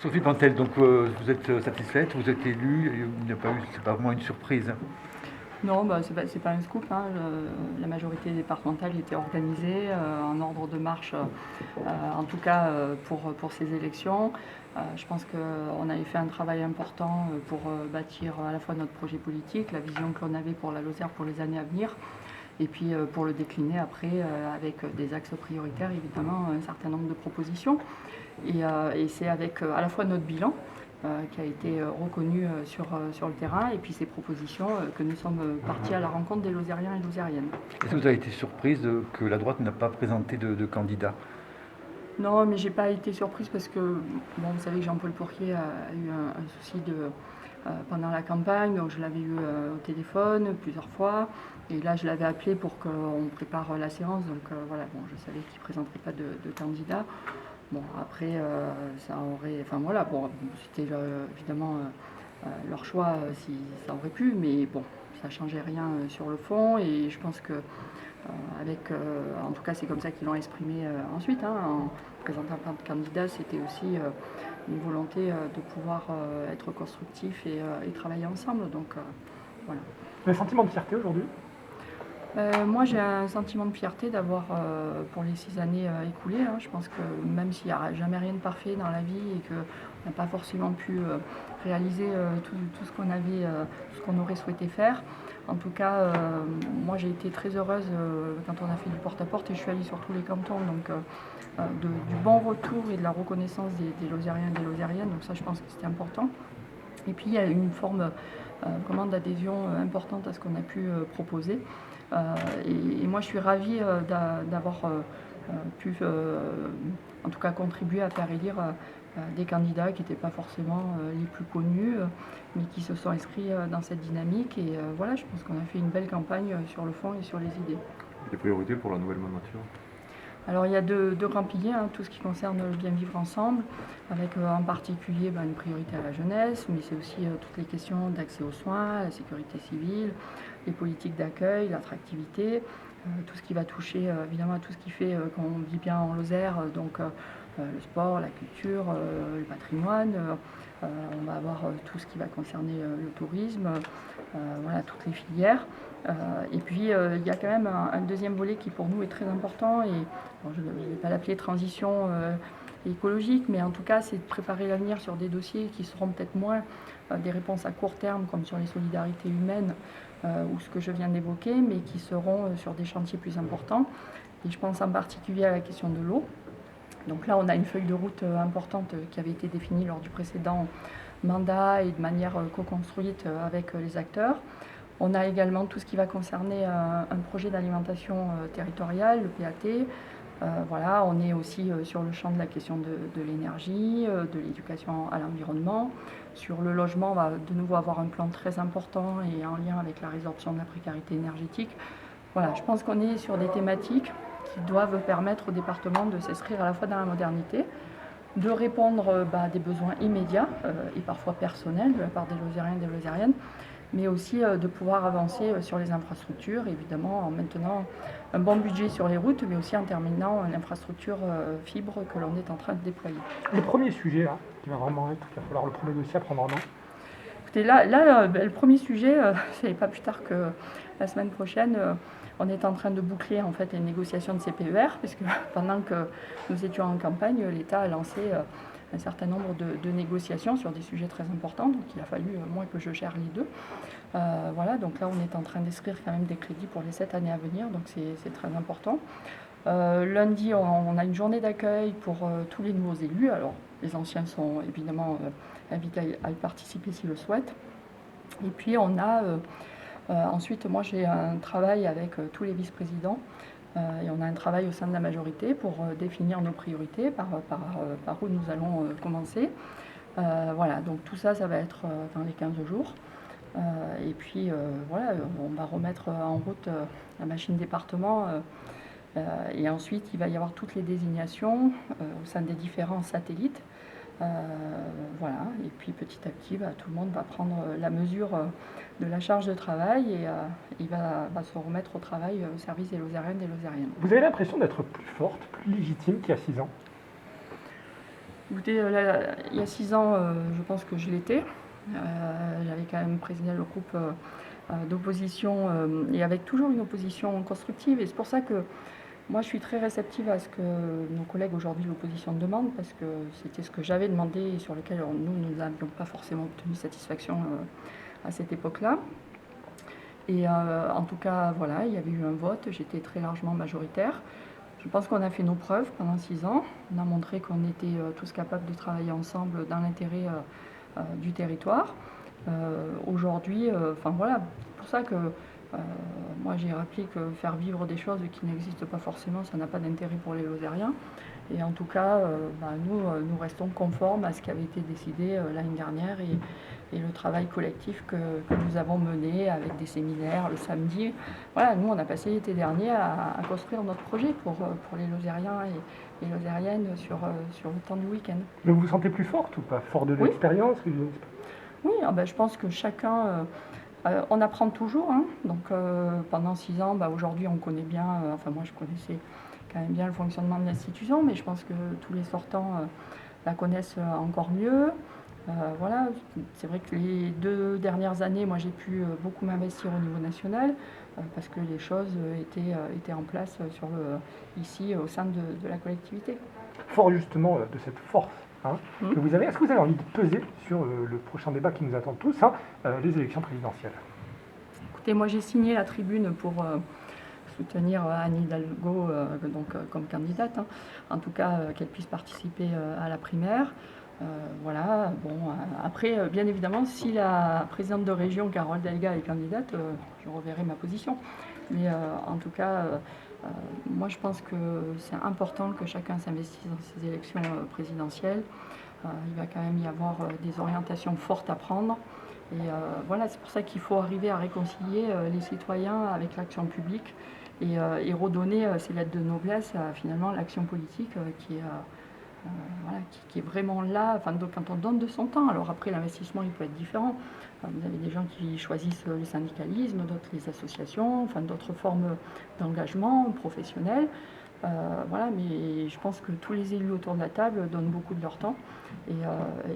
Sophie Pantel, donc vous êtes satisfaite, vous êtes élue, il n'y a pas eu, c'est pas vraiment une surprise. Non, bah, c'est pas un scoop, hein. La majorité départementale était organisée en ordre de marche, en tout cas pour ces élections. Je pense qu'on avait fait un travail important pour bâtir à la fois notre projet politique, la vision que l'on avait pour la Lozère pour les années à venir, et puis pour le décliner après avec des axes prioritaires, évidemment, un certain nombre de propositions. Et c'est avec à la fois notre bilan qui a été reconnu sur le terrain et puis ces propositions que nous sommes partis à la rencontre des Lozériens et Lozériennes. Est-ce que vous avez été surprise que la droite n'a pas présenté de candidat? Non, mais j'ai pas été surprise parce que, bon, vous savez que Jean-Paul Pourquier a eu un souci pendant la campagne, donc je l'avais eu au téléphone plusieurs fois. Et là, je l'avais appelé pour qu'on prépare la séance, donc voilà, bon, je savais qu'il ne présenterait pas de candidat. Bon, après, ça aurait. Enfin voilà, bon, c'était évidemment leur choix si ça aurait pu, mais bon, ça changeait rien sur le fond. Et je pense que, en tout cas, c'est comme ça qu'ils l'ont exprimé ensuite, hein, en présentant plein de candidats, c'était aussi une volonté de pouvoir être constructif et travailler ensemble. Donc voilà. Vous avez un sentiment de fierté aujourd'hui? Moi, j'ai un sentiment de fierté d'avoir, pour les 6 années écoulées, hein, je pense que même s'il n'y a jamais rien de parfait dans la vie et qu'on n'a pas forcément pu réaliser tout ce qu'on avait, ce qu'on aurait souhaité faire, en tout cas, moi j'ai été très heureuse quand on a fait du porte-à-porte et je suis allée sur tous les cantons, donc du bon retour et de la reconnaissance des Lozériens et des Lozériennes, donc ça je pense que c'était important. Et puis il y a une forme vraiment d'adhésion importante à ce qu'on a pu proposer. Et moi, je suis ravie d'avoir pu, en tout cas, contribuer à faire élire des candidats qui n'étaient pas forcément les plus connus, mais qui se sont inscrits dans cette dynamique. Et voilà, je pense qu'on a fait une belle campagne sur le fond et sur les idées. Les priorités pour la nouvelle mandature? Alors il y a deux grands piliers, hein, tout ce qui concerne le bien vivre ensemble, avec en particulier une priorité à la jeunesse, mais c'est aussi toutes les questions d'accès aux soins, la sécurité civile, les politiques d'accueil, l'attractivité, tout ce qui va toucher évidemment à tout ce qui fait qu'on vit bien en Lozère, donc le sport, la culture, le patrimoine. On va avoir tout ce qui va concerner le tourisme, voilà, toutes les filières. Et puis il y a quand même un deuxième volet qui pour nous est très important et bon, je ne vais pas l'appeler transition écologique, mais en tout cas c'est de préparer l'avenir sur des dossiers qui seront peut-être moins des réponses à court terme comme sur les solidarités humaines ou ce que je viens d'évoquer, mais qui seront sur des chantiers plus importants. Et je pense en particulier à la question de l'eau. Donc là on a une feuille de route importante qui avait été définie lors du précédent mandat et de manière co-construite avec les acteurs. On a également tout ce qui va concerner un projet d'alimentation territoriale, le PAT. Voilà, on est aussi sur le champ de la question de l'énergie, de l'éducation à l'environnement. Sur le logement, on va de nouveau avoir un plan très important et en lien avec la résorption de la précarité énergétique. Voilà, je pense qu'on est sur des thématiques qui doivent permettre au département de s'inscrire à la fois dans la modernité, de répondre à des besoins immédiats et parfois personnels de la part des Lozériens et des Lozériennes, mais aussi de pouvoir avancer sur les infrastructures, évidemment en maintenant un bon budget sur les routes, mais aussi en terminant une infrastructure fibre que l'on est en train de déployer. Le premier sujet là, qui va vraiment être, il va falloir le premier dossier à prendre en main. Écoutez, là le premier sujet, c'est pas plus tard que la semaine prochaine. On est en train de boucler en fait les négociations de CPER, puisque pendant que nous étions en campagne, l'État a lancé un certain nombre de négociations sur des sujets très importants, donc il a fallu moi que je gère les deux. Voilà, donc là on est en train d'inscrire quand même des crédits pour les 7 années à venir, donc c'est très important. Lundi, on a une journée d'accueil pour tous les nouveaux élus. Alors les anciens sont évidemment invités à y participer s'ils le souhaitent. Et puis on a ensuite, moi j'ai un travail avec tous les vice-présidents et on a un travail au sein de la majorité pour définir nos priorités, par où nous allons commencer. Voilà, donc tout ça, ça va être dans les 15 jours. Et puis voilà, on va remettre en route la machine département. Et ensuite, il va y avoir toutes les désignations au sein des différents satellites. Voilà, et puis petit à petit, tout le monde va prendre la mesure de la charge de travail et il va se remettre au travail au service des Lozériens et des Lozériennes. Vous avez l'impression d'être plus forte, plus légitime qu'il y a 6 ans? Écoutez, là, il y a 6 ans, je pense que je l'étais. J'avais quand même présidé le groupe d'opposition et avec toujours une opposition constructive. Et c'est pour ça que moi, je suis très réceptive à ce que nos collègues aujourd'hui de l'opposition demandent, parce que c'était ce que j'avais demandé et sur lequel nous n'avions pas forcément obtenu satisfaction à cette époque-là. Et en tout cas, voilà, il y avait eu un vote, j'étais très largement majoritaire. Je pense qu'on a fait nos preuves pendant 6 ans. On a montré qu'on était tous capables de travailler ensemble dans l'intérêt du territoire. Aujourd'hui, enfin voilà, c'est pour ça que moi j'ai rappelé que faire vivre des choses qui n'existent pas forcément, ça n'a pas d'intérêt pour les Lozériens. Et en tout cas, nous restons conformes à ce qui avait été décidé l'année dernière et le travail collectif que nous avons mené avec des séminaires le samedi. Voilà, nous on a passé l'été dernier à construire notre projet pour les Lozériens et Lozériennes sur le temps du week-end. Mais vous vous sentez plus forte ou pas? Fort de Oui. l'expérience? Oui, je pense que chacun, on apprend toujours, hein. Donc pendant 6 ans, aujourd'hui on connaît bien, enfin moi je connaissais quand même bien le fonctionnement de l'institution, mais je pense que tous les sortants la connaissent encore mieux. Voilà, c'est vrai que les 2 dernières années, moi j'ai pu beaucoup m'investir au niveau national parce que les choses étaient en place ici au sein de la collectivité. Fort justement de cette force que vous avez, est-ce que vous avez envie de peser sur le prochain débat qui nous attend tous, les élections présidentielles? Écoutez, moi j'ai signé la tribune pour soutenir Anne Hidalgo comme candidate, hein. En tout cas qu'elle puisse participer à la primaire. Voilà, bon, après, bien évidemment, si la présidente de région, Carole Delga, est candidate, je reverrai ma position. Mais en tout cas, moi je pense que c'est important que chacun s'investisse dans ces élections présidentielles. Il va quand même y avoir des orientations fortes à prendre. Et voilà, c'est pour ça qu'il faut arriver à réconcilier les citoyens avec l'action publique et redonner ces lettres de noblesse à finalement l'action politique qui est vraiment là, enfin, quand on donne de son temps. Alors après, l'investissement, il peut être différent. Vous avez des gens qui choisissent le syndicalisme, d'autres les associations, enfin, d'autres formes d'engagement professionnel. Voilà, mais je pense que tous les élus autour de la table donnent beaucoup de leur temps.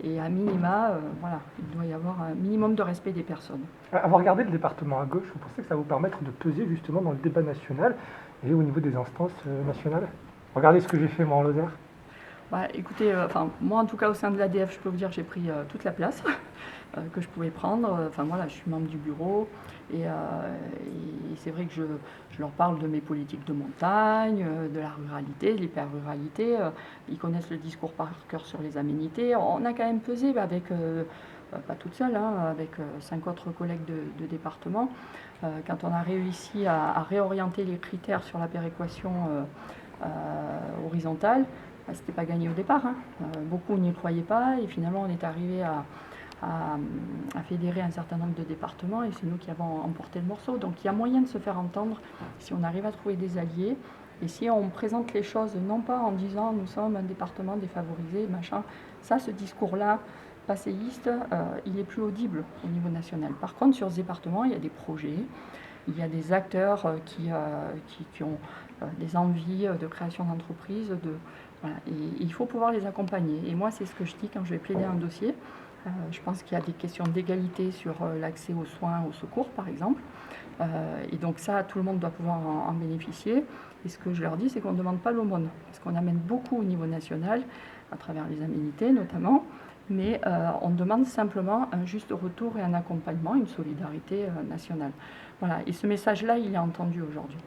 Et à minima, voilà, il doit y avoir un minimum de respect des personnes. Avoir regardé le département à gauche, vous pensez que ça va vous permettre de peser justement dans le débat national et au niveau des instances nationales? Regardez ce que j'ai fait moi en Lozère. Écoutez, moi en tout cas au sein de l'ADF, je peux vous dire que j'ai pris toute la place que je pouvais prendre. Enfin voilà, je suis membre du bureau et c'est vrai que je leur parle de mes politiques de montagne, de la ruralité, de l'hyper-ruralité. Ils connaissent le discours par cœur sur les aménités. On a quand même pesé avec, pas toute seule, avec 5 autres collègues de département. Quand on a réussi à réorienter les critères sur la péréquation horizontale, c'était pas gagné au départ, hein. Beaucoup n'y croyaient pas et finalement on est arrivé à fédérer un certain nombre de départements et c'est nous qui avons emporté le morceau. Donc il y a moyen de se faire entendre si on arrive à trouver des alliés et si on présente les choses non pas en disant nous sommes un département défavorisé, machin. Ça, ce discours-là, passéiste, il est plus audible au niveau national. Par contre, sur ce département, il y a des projets, il y a des acteurs qui ont des envies de création d'entreprises, voilà, et il faut pouvoir les accompagner. Et moi, c'est ce que je dis quand je vais plaider un dossier. Je pense qu'il y a des questions d'égalité sur l'accès aux soins, aux secours, par exemple. Et donc ça, tout le monde doit pouvoir en bénéficier. Et ce que je leur dis, c'est qu'on ne demande pas l'aumône. Parce qu'on amène beaucoup au niveau national, à travers les aménités notamment. Mais on demande simplement un juste retour et un accompagnement, une solidarité nationale. Voilà. Et ce message-là, il est entendu aujourd'hui.